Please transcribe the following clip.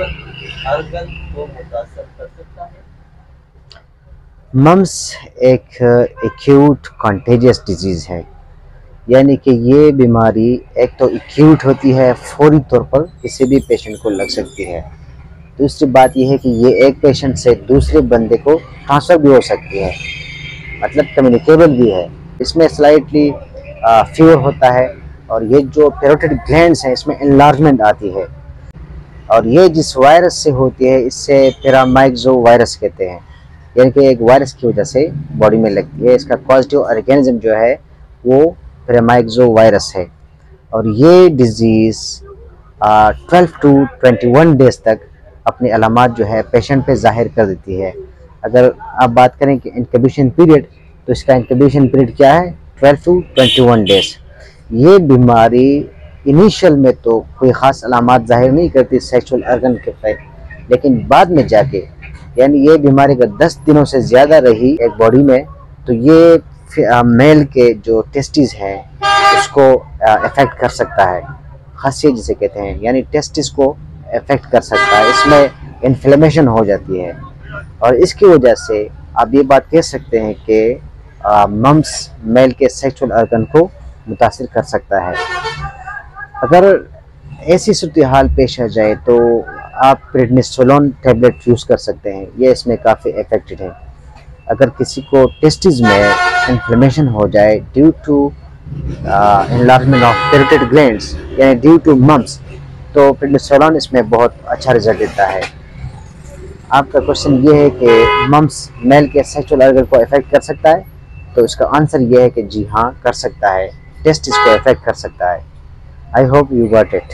Sexual organ को मुतासर कर सकता है? मम्स एक एक्यूट कॉन्टेजियस डिजीज़ है, यानी कि ये बीमारी एक तो एक्यूट होती है, फौरी तौर पर किसी भी पेशेंट को लग सकती है। दूसरी बात यह है कि ये एक पेशेंट से दूसरे बंदे को ट्रांसफ़र भी हो सकती है, मतलब कम्युनिकेबल भी है। इसमें स्लाइटली फीवर होता है और ये जो पैरोटिड ग्लैंड्स हैं इसमें एनलार्जमेंट आती है, और ये जिस वायरस से होती है इससे पैरामाइक्सो वायरस कहते हैं, यानी कि एक वायरस की वजह से बॉडी में लगती है। इसका पॉजिटिव ऑर्गेनिज्म जो है वो पैरामाइक्सो वायरस है, और ये डिजीज़ 12 टू 21 डेज तक अपनी अलामात जो है पेशेंट पे ज़ाहिर कर देती है। अगर आप बात करें कि इंक्यूबेशन पीरियड, तो इसका इंक्यूबेशन पीरियड क्या है? 12 टू 21 डेज। ये बीमारी इनिशियल में तो कोई ख़ास अलामात ज़ाहिर नहीं करती सेक्सुअल ऑर्गन के पे, लेकिन बाद में जाके, यानी ये बीमारी अगर 10 दिनों से ज़्यादा रही एक बॉडी में, तो ये मेल के जो टेस्टिस हैं उसको अफेक्ट कर सकता है, खासियत जिसे कहते हैं, यानी टेस्टिस को अफेक्ट कर सकता है। इसमें इन्फ्लेमेशन हो जाती है, और इसकी वजह से आप ये बात कह सकते हैं कि मम्स मेल के सेक्सुअल ऑर्गन को मुतासिर कर सकता है। अगर ऐसी सूरत हाल पेश आ जाए तो आप प्रेडनिसोलोन टैबलेट यूज़ कर सकते हैं, ये इसमें काफ़ी इफेक्टिव है। अगर किसी को टेस्टिस में इन्फ्लेमेशन हो जाए due to enlargement of parotid glands, यानी ड्यू टू मम्स, तो प्रेडनिसोलोन इसमें बहुत अच्छा रिजल्ट देता है। आपका क्वेश्चन ये है कि मम्स मेल के सेक्सुअल ऑर्गन को अफेक्ट कर सकता है, तो इसका आंसर ये है कि जी हाँ, कर सकता है, टेस्टिस को अफेक्ट कर सकता है। I hope you got it.